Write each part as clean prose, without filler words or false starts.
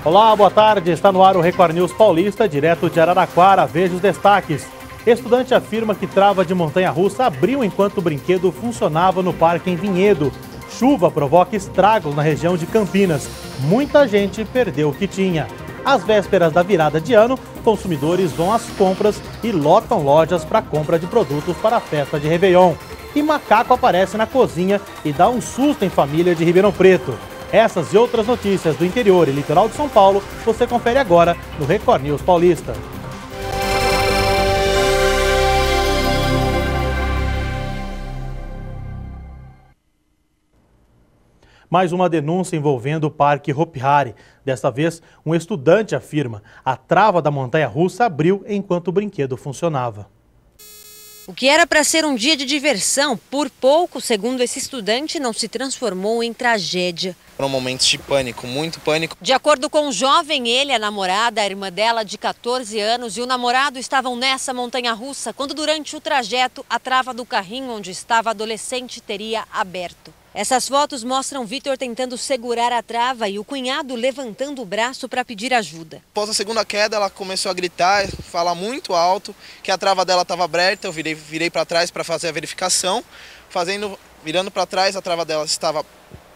Olá, boa tarde. Está no ar o Record News Paulista, direto de Araraquara. Veja os destaques. Estudante afirma que trava de montanha-russa abriu enquanto o brinquedo funcionava no parque em Vinhedo. Chuva provoca estragos na região de Campinas. Muita gente perdeu o que tinha. Às vésperas da virada de ano, consumidores vão às compras e lotam lojas para compra de produtos para a festa de Réveillon. E macaco aparece na cozinha e dá um susto em família de Ribeirão Preto. Essas e outras notícias do interior e litoral de São Paulo você confere agora no Record News Paulista. Mais uma denúncia envolvendo o Parque Hopi Hari. Desta vez, um estudante afirma: a trava da montanha-russa abriu enquanto o brinquedo funcionava. O que era para ser um dia de diversão, por pouco, segundo esse estudante, não se transformou em tragédia. Foram momentos de pânico, muito pânico. De acordo com o jovem, ele, a namorada, a irmã dela de 14 anos e o namorado estavam nessa montanha-russa quando durante o trajeto a trava do carrinho onde estava a adolescente teria aberto. Essas fotos mostram Vitor tentando segurar a trava e o cunhado levantando o braço para pedir ajuda. Após a segunda queda, ela começou a gritar, falar muito alto, que a trava dela estava aberta. Eu virei para trás para fazer a verificação. Virando para trás, a trava dela estava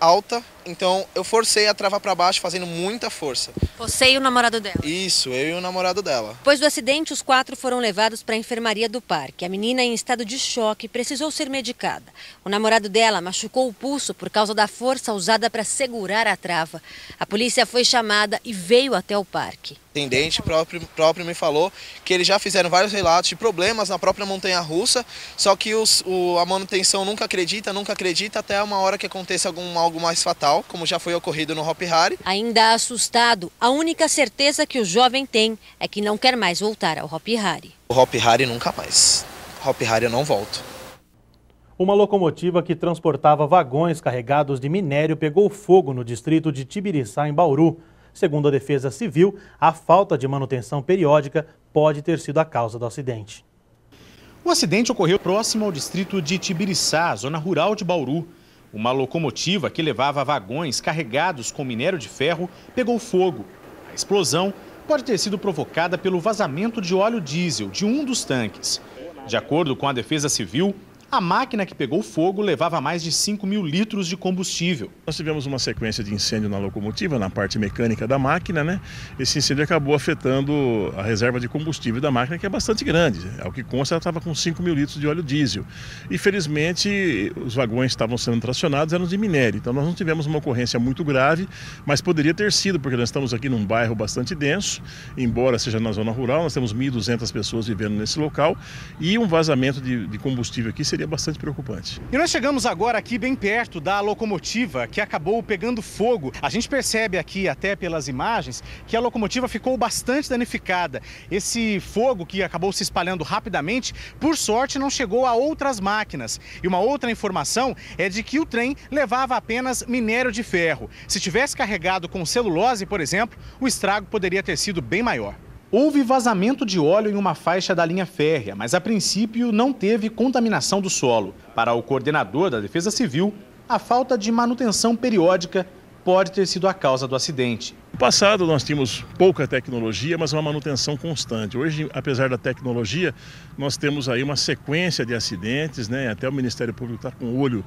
alta, então eu forcei a trava para baixo, fazendo muita força. Você e o namorado dela? Isso, eu e o namorado dela. Depois do acidente, os 4 foram levados para a enfermaria do parque. A menina, em estado de choque, precisou ser medicada. O namorado dela machucou o pulso por causa da força usada para segurar a trava. A polícia foi chamada e veio até o parque. O atendente próprio me falou que eles já fizeram vários relatos de problemas na própria montanha-russa, só que a manutenção nunca acredita até uma hora que aconteça algo mais fatal, como já foi ocorrido no Hopi Hari. Ainda assustado, a única certeza que o jovem tem é que não quer mais voltar ao Hopi Hari. O Hopi Hari nunca mais. Hopi Hari eu não volto. Uma locomotiva que transportava vagões carregados de minério pegou fogo no distrito de Tibiriçá, em Bauru. Segundo a Defesa Civil, a falta de manutenção periódica pode ter sido a causa do acidente. O acidente ocorreu próximo ao distrito de Tibiriçá, zona rural de Bauru. Uma locomotiva que levava vagões carregados com minério de ferro pegou fogo. A explosão pode ter sido provocada pelo vazamento de óleo diesel de um dos tanques. De acordo com a Defesa Civil, a máquina que pegou fogo levava mais de 5.000 litros de combustível. Nós tivemos uma sequência de incêndio na locomotiva, na parte mecânica da máquina, né? Esse incêndio acabou afetando a reserva de combustível da máquina, que é bastante grande. Ao que consta, ela estava com 5.000 litros de óleo diesel. E, felizmente, os vagões estavam sendo tracionados, eram de minério. Então, nós não tivemos uma ocorrência muito grave, mas poderia ter sido, porque nós estamos aqui num bairro bastante denso, embora seja na zona rural, nós temos 1.200 pessoas vivendo nesse local, e um vazamento de combustível aqui seria bastante preocupante. E nós chegamos agora aqui bem perto da locomotiva que acabou pegando fogo. A gente percebe aqui, até pelas imagens, que a locomotiva ficou bastante danificada. Esse fogo que acabou se espalhando rapidamente, por sorte, não chegou a outras máquinas. E uma outra informação é de que o trem levava apenas minério de ferro. Se tivesse carregado com celulose, por exemplo, o estrago poderia ter sido bem maior. Houve vazamento de óleo em uma faixa da linha férrea, mas a princípio não teve contaminação do solo. Para o coordenador da Defesa Civil, a falta de manutenção periódica pode ter sido a causa do acidente. No passado nós tínhamos pouca tecnologia, mas uma manutenção constante. Hoje, apesar da tecnologia, nós temos aí uma sequência de acidentes, né? Até o Ministério Público está com o olho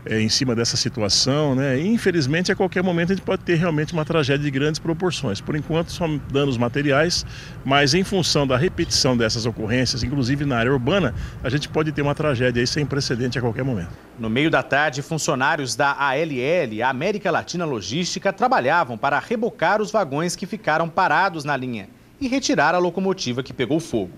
em cima dessa situação, né? E, infelizmente, a qualquer momento a gente pode ter realmente uma tragédia de grandes proporções. Por enquanto, são danos materiais, mas em função da repetição dessas ocorrências, inclusive na área urbana, a gente pode ter uma tragédia aí sem precedente a qualquer momento. No meio da tarde, funcionários da ALL, a América Latina Logística, trabalhavam para rebocar os vagões que ficaram parados na linha e retirar a locomotiva que pegou fogo.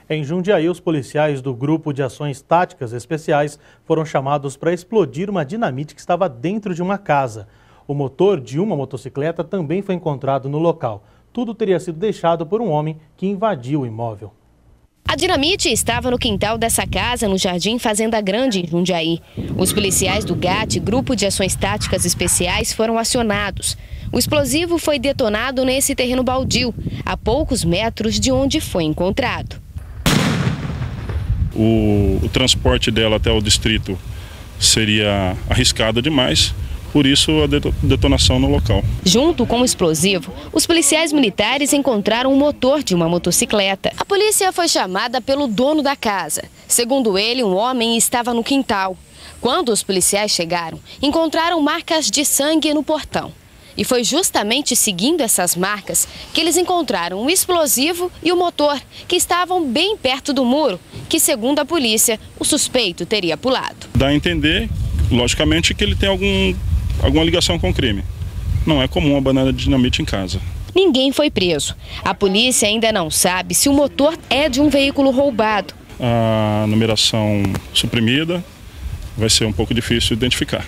Em Jundiaí, os policiais do Grupo de Ações Táticas Especiais foram chamados para explodir uma dinamite que estava dentro de uma casa. O motor de uma motocicleta também foi encontrado no local. Tudo teria sido deixado por um homem que invadiu o imóvel. A dinamite estava no quintal dessa casa, no Jardim Fazenda Grande, em Jundiaí. Os policiais do GAT, Grupo de Ações Táticas Especiais, foram acionados. O explosivo foi detonado nesse terreno baldio, a poucos metros de onde foi encontrado. O transporte dela até o distrito seria arriscado demais, por isso a detonação no local. Junto com o explosivo, os policiais militares encontraram o motor de uma motocicleta. A polícia foi chamada pelo dono da casa. Segundo ele, um homem estava no quintal. Quando os policiais chegaram, encontraram marcas de sangue no portão. E foi justamente seguindo essas marcas que eles encontraram o explosivo e o motor, que estavam bem perto do muro, que, segundo a polícia, o suspeito teria pulado. Dá a entender, logicamente, que ele tem alguma ligação com o crime. Não é comum uma banana de dinamite em casa. Ninguém foi preso. A polícia ainda não sabe se o motor é de um veículo roubado. A numeração suprimida vai ser um pouco difícil de identificar,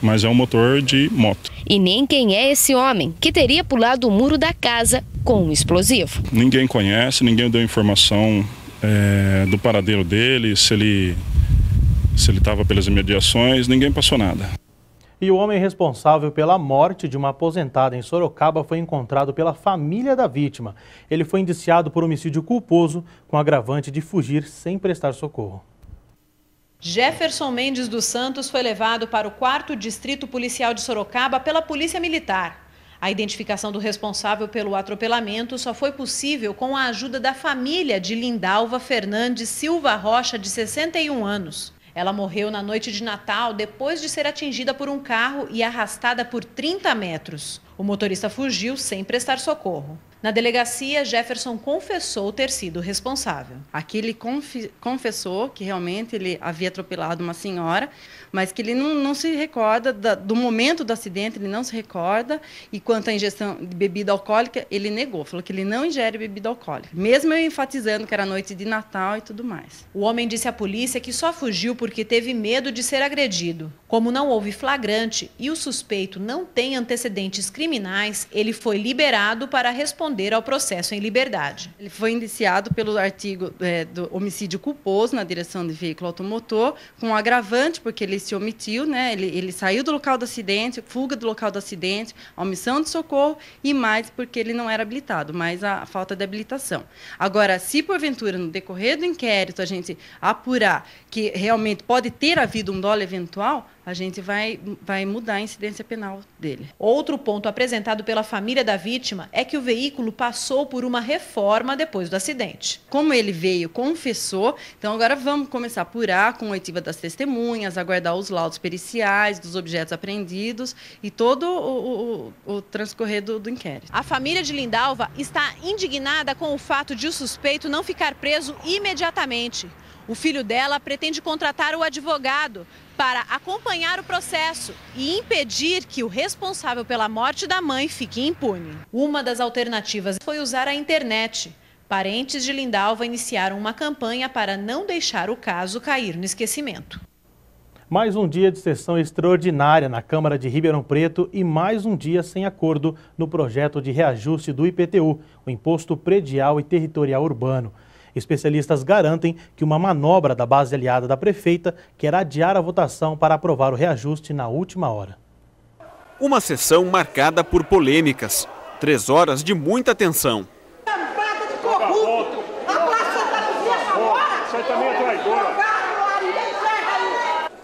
mas é um motor de moto. E nem quem é esse homem que teria pulado o muro da casa com um explosivo. Ninguém conhece, ninguém deu informação do paradeiro dele, se ele estava pelas imediações, ninguém passou nada. E o homem responsável pela morte de uma aposentada em Sorocaba foi encontrado pela família da vítima. Ele foi indiciado por homicídio culposo com agravante de fugir sem prestar socorro. Jefferson Mendes dos Santos foi levado para o 4º Distrito Policial de Sorocaba pela Polícia Militar. A identificação do responsável pelo atropelamento só foi possível com a ajuda da família de Lindalva Fernandes Silva Rocha, de 61 anos. Ela morreu na noite de Natal depois de ser atingida por um carro e arrastada por 30 metros. O motorista fugiu sem prestar socorro. Na delegacia, Jefferson confessou ter sido responsável. Aqui ele confessou que realmente ele havia atropelado uma senhora, mas que ele não se recorda do momento do acidente, ele não se recorda. E quanto à ingestão de bebida alcoólica, ele negou, falou que ele não ingere bebida alcoólica, mesmo eu enfatizando que era noite de Natal e tudo mais. O homem disse à polícia que só fugiu porque teve medo de ser agredido. Como não houve flagrante e o suspeito não tem antecedentes criminais, ele foi liberado para responder ao processo em liberdade. Ele foi indiciado pelo artigo do homicídio culposo na direção de veículo automotor, com agravante porque ele se omitiu, né? Ele saiu do local do acidente, fuga do local do acidente, omissão de socorro e mais porque ele não era habilitado, mais a falta de habilitação. Agora, se porventura no decorrer do inquérito a gente apurar que realmente pode ter havido um dolo eventual, a gente vai mudar a incidência penal dele. Outro ponto apresentado pela família da vítima é que o veículo passou por uma reforma depois do acidente. Como ele veio, confessou, então agora vamos começar a apurar com oitiva das testemunhas, aguardar os laudos periciais dos objetos apreendidos e todo o transcorrer do inquérito. A família de Lindalva está indignada com o fato de o suspeito não ficar preso imediatamente. O filho dela pretende contratar o advogado para acompanhar o processo e impedir que o responsável pela morte da mãe fique impune. Uma das alternativas foi usar a internet. Parentes de Lindalva iniciaram uma campanha para não deixar o caso cair no esquecimento. Mais um dia de sessão extraordinária na Câmara de Ribeirão Preto e mais um dia sem acordo no projeto de reajuste do IPTU, o Imposto Predial e Territorial Urbano. Especialistas garantem que uma manobra da base aliada da prefeita quer adiar a votação para aprovar o reajuste na última hora. Uma sessão marcada por polêmicas. 3 horas de muita tensão.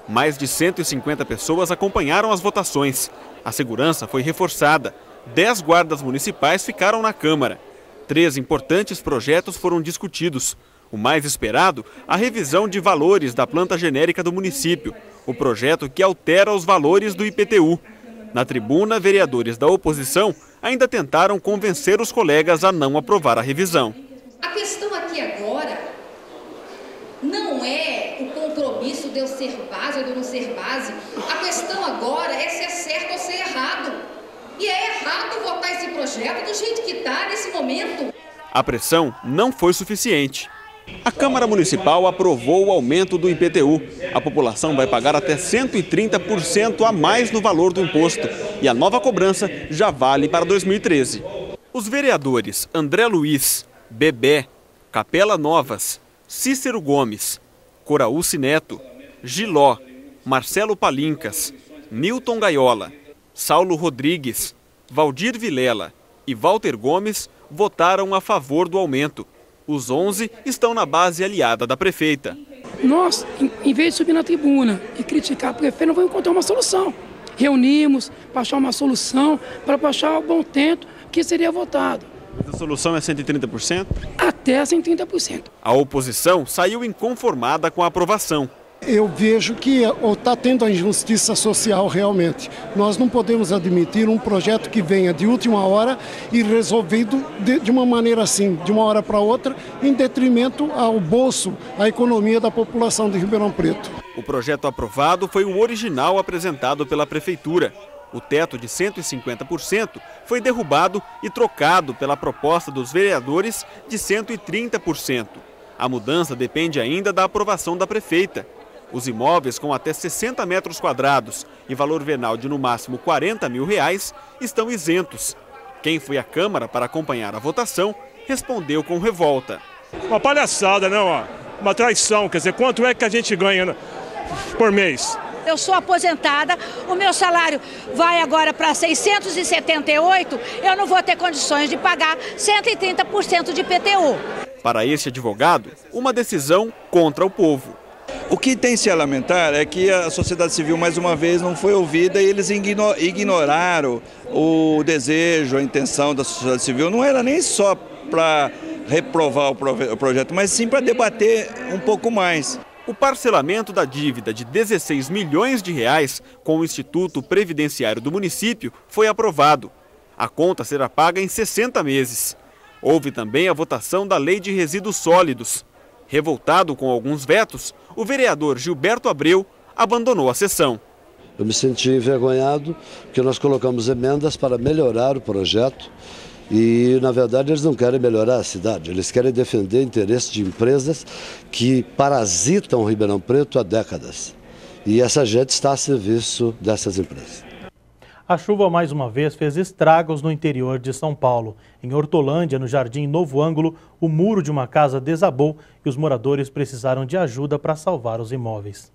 Mais de 150 pessoas acompanharam as votações. A segurança foi reforçada. 10 guardas municipais ficaram na Câmara. 3 importantes projetos foram discutidos. O mais esperado, a revisão de valores da planta genérica do município, o projeto que altera os valores do IPTU. Na tribuna, vereadores da oposição ainda tentaram convencer os colegas a não aprovar a revisão. A questão aqui agora não é o compromisso de eu ser base ou de eu não ser base. A questão agora é se é certo ou se é errado. E é errado votar esse projeto do jeito que está nesse momento. A pressão não foi suficiente. A Câmara Municipal aprovou o aumento do IPTU. A população vai pagar até 130% a mais no valor do imposto. E a nova cobrança já vale para 2013. Os vereadores André Luiz, Bebé, Capela Novas, Cícero Gomes, Coraúce Neto, Giló, Marcelo Palincas, Nilton Gaiola, Saulo Rodrigues, Valdir Vilela e Walter Gomes votaram a favor do aumento. Os 11 estão na base aliada da prefeita. Nós, em vez de subir na tribuna e criticar a prefeita, não vamos encontrar uma solução. reunimos para achar uma solução, para achar o bom teto que seria votado. Mas a solução é 130%? Até 130%. A oposição saiu inconformada com a aprovação. Eu vejo que está tendo a injustiça social realmente. Nós não podemos admitir um projeto que venha de última hora e resolvido de uma maneira assim, de uma hora para outra, em detrimento ao bolso, à economia da população de Ribeirão Preto. O projeto aprovado foi o original apresentado pela Prefeitura. O teto de 150% foi derrubado e trocado pela proposta dos vereadores de 130%. A mudança depende ainda da aprovação da prefeita. Os imóveis com até 60 metros quadrados e valor venal de no máximo R$40 mil estão isentos. Quem foi à Câmara para acompanhar a votação respondeu com revolta. Uma palhaçada, né? Uma traição, quer dizer, quanto é que a gente ganha por mês? Eu sou aposentada, o meu salário vai agora para 678, eu não vou ter condições de pagar 130% de IPTU. Para este advogado, uma decisão contra o povo. O que tem se a lamentar é que a sociedade civil, mais uma vez, não foi ouvida e eles ignoraram o desejo, a intenção da sociedade civil. Não era nem só para reprovar o projeto, mas sim para debater um pouco mais. O parcelamento da dívida de R$16 milhões com o Instituto Previdenciário do município foi aprovado. A conta será paga em 60 meses. Houve também a votação da Lei de Resíduos Sólidos. Revoltado com alguns vetos, o vereador Gilberto Abreu abandonou a sessão. Eu me senti envergonhado porque nós colocamos emendas para melhorar o projeto e, na verdade, eles não querem melhorar a cidade, eles querem defender interesses de empresas que parasitam Ribeirão Preto há décadas. E essa gente está a serviço dessas empresas. A chuva mais uma vez fez estragos no interior de São Paulo. Em Hortolândia, no Jardim Novo Ângulo, o muro de uma casa desabou e os moradores precisaram de ajuda para salvar os imóveis.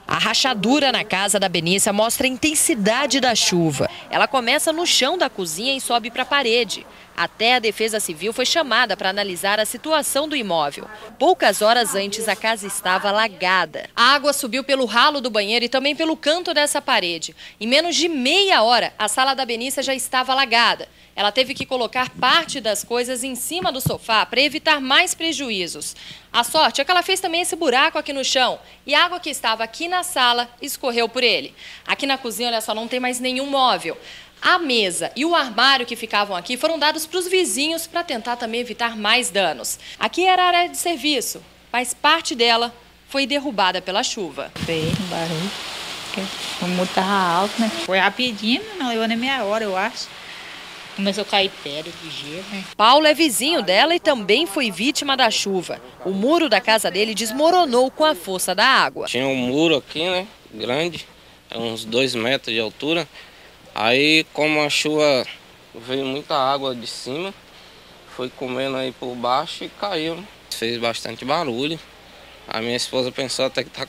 A rachadura na casa da Benícia mostra a intensidade da chuva. Ela começa no chão da cozinha e sobe para a parede. Até a Defesa Civil foi chamada para analisar a situação do imóvel. Poucas horas antes, a casa estava alagada. A água subiu pelo ralo do banheiro e também pelo canto dessa parede. Em menos de meia hora, a sala da Benícia já estava alagada. Ela teve que colocar parte das coisas em cima do sofá para evitar mais prejuízos. A sorte é que ela fez também esse buraco aqui no chão e a água que estava aqui na sala escorreu por ele. Aqui na cozinha, olha só, não tem mais nenhum móvel. A mesa e o armário que ficavam aqui foram dados para os vizinhos para tentar também evitar mais danos. Aqui era a área de serviço, mas parte dela foi derrubada pela chuva. Fez um barulho, porque o muro estava alto, né? Foi rapidinho, não levou nem meia hora, eu acho. Começou a cair pedra de gelo, né? Paulo é vizinho dela e também foi vítima da chuva. O muro da casa dele desmoronou com a força da água. Tinha um muro aqui, né? Grande, uns 2 metros de altura. Aí, como a chuva veio muita água de cima, foi comendo aí por baixo e caiu, né? Fez bastante barulho. A minha esposa pensou até que tá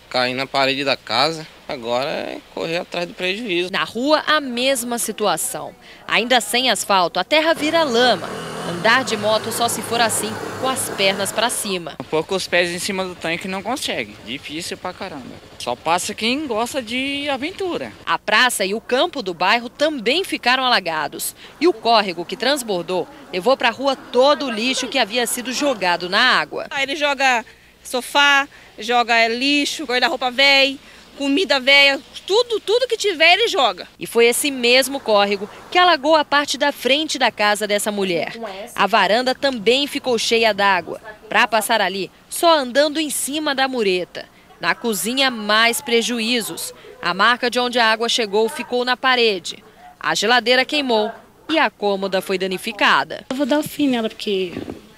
caindo na parede da casa. Agora é correr atrás do prejuízo. Na rua, a mesma situação. Ainda sem asfalto, a terra vira lama. Andar de moto só se for assim, com as pernas para cima. Um pouco os pés em cima do tanque não consegue. Difícil pra caramba. Só passa quem gosta de aventura. A praça e o campo do bairro também ficaram alagados. E o córrego que transbordou levou para a rua todo o lixo que havia sido jogado na água. Aí ele joga sofá, joga lixo, guarda-roupa velho, comida velha, tudo que tiver ele joga. E foi esse mesmo córrego que alagou a parte da frente da casa dessa mulher. A varanda também ficou cheia d'água. Para passar ali, só andando em cima da mureta. Na cozinha, mais prejuízos. A marca de onde a água chegou ficou na parede. A geladeira queimou e a cômoda foi danificada. Eu vou dar o fim nela porque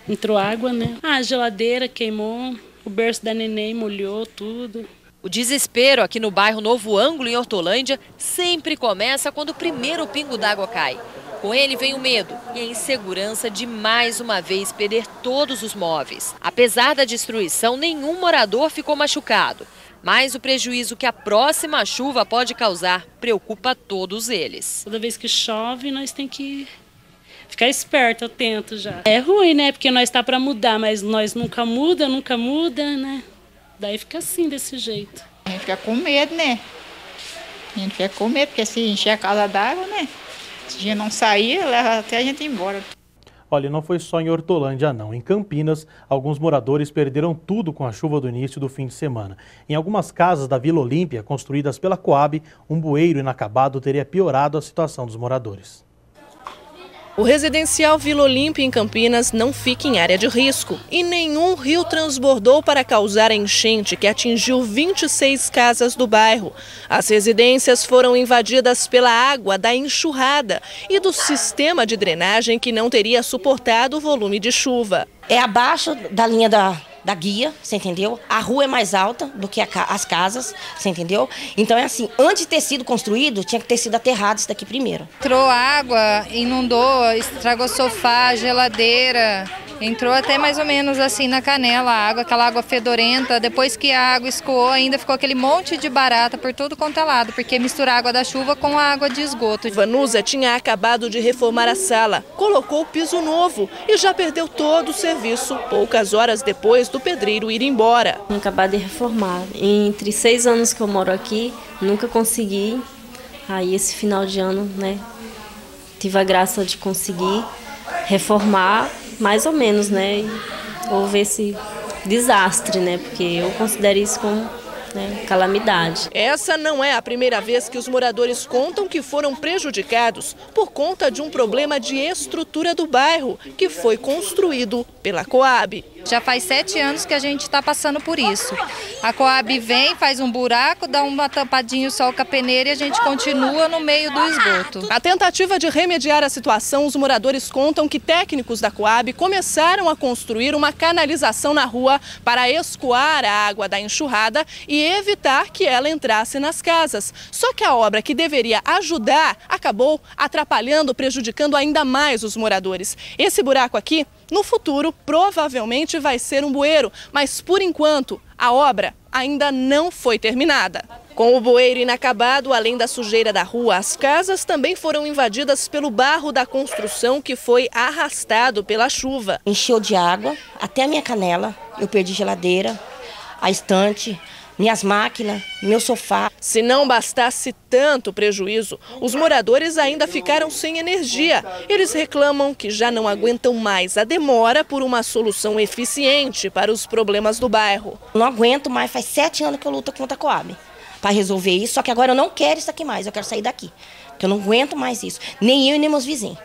entrou água, né? A geladeira queimou, o berço da neném molhou tudo. O desespero aqui no bairro Novo Ângulo, em Hortolândia, sempre começa quando o primeiro pingo d'água cai. Com ele vem o medo e a insegurança de mais uma vez perder todos os móveis. Apesar da destruição, nenhum morador ficou machucado. Mas o prejuízo que a próxima chuva pode causar preocupa todos eles. Toda vez que chove, nós temos que ficar esperto, atento já. É ruim, né? Porque nós está para mudar, mas nós nunca muda, né? Daí fica assim, desse jeito. A gente fica com medo, né? A gente quer comer, porque se encher a casa d'água, né? Se a gente não sair, leva até a gente ir embora. Olha, não foi só em Hortolândia, não. Em Campinas, alguns moradores perderam tudo com a chuva do início do fim de semana. Em algumas casas da Vila Olímpia, construídas pela Coab, um bueiro inacabado teria piorado a situação dos moradores. O residencial Vila Olímpia em Campinas não fica em área de risco e nenhum rio transbordou para causar a enchente que atingiu 26 casas do bairro. As residências foram invadidas pela água da enxurrada e do sistema de drenagem que não teria suportado o volume de chuva. É abaixo da linha da guia, você entendeu? A rua é mais alta do que as casas, você entendeu? Então é assim, antes de ter sido construído, tinha que ter sido aterrado isso daqui primeiro. Entrou água, inundou, estragou sofá, geladeira, entrou até mais ou menos assim na canela a água, aquela água fedorenta. Depois que a água escoou, ainda ficou aquele monte de barata por todo quanto é lado, porque mistura a água da chuva com a água de esgoto. Vanusa tinha acabado de reformar a sala, colocou o piso novo e já perdeu todo o serviço poucas horas depois do pedreiro ir embora. Tinha acabado de reformar. Entre 6 anos que eu moro aqui, nunca consegui. Aí esse final de ano, né, tive a graça de conseguir reformar mais ou menos, né? E houve esse desastre, né? Porque eu considero isso como, né, calamidade. Essa não é a primeira vez que os moradores contam que foram prejudicados por conta de um problema de estrutura do bairro, que foi construído pela Coab. Já faz 7 anos que a gente está passando por isso. A Coab vem, faz um buraco, dá uma tampadinha só com a peneira e a gente continua no meio do esgoto. Na tentativa de remediar a situação, os moradores contam que técnicos da Coab começaram a construir uma canalização na rua para escoar a água da enxurrada e evitar que ela entrasse nas casas. Só que a obra que deveria ajudar acabou atrapalhando, prejudicando ainda mais os moradores. Esse buraco aqui, no futuro, provavelmente vai ser um bueiro, mas por enquanto a obra ainda não foi terminada. Com o bueiro inacabado, além da sujeira da rua, as casas também foram invadidas pelo barro da construção que foi arrastado pela chuva. Encheu de água até a minha canela, eu perdi geladeira, a estante, minhas máquinas, meu sofá. Se não bastasse tanto prejuízo, os moradores ainda ficaram sem energia. Eles reclamam que já não aguentam mais a demora por uma solução eficiente para os problemas do bairro. Não aguento mais, faz 7 anos que eu luto contra a Coab para resolver isso, só que agora eu não quero isso aqui mais, eu quero sair daqui, porque eu não aguento mais isso, nem eu e nem meus vizinhos.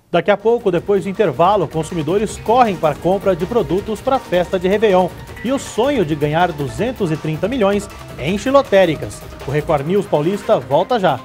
Daqui a pouco, depois do intervalo, consumidores correm para a compra de produtos para a festa de Réveillon. E o sonho de ganhar 230 milhões enche lotéricas. O Record News Paulista volta já.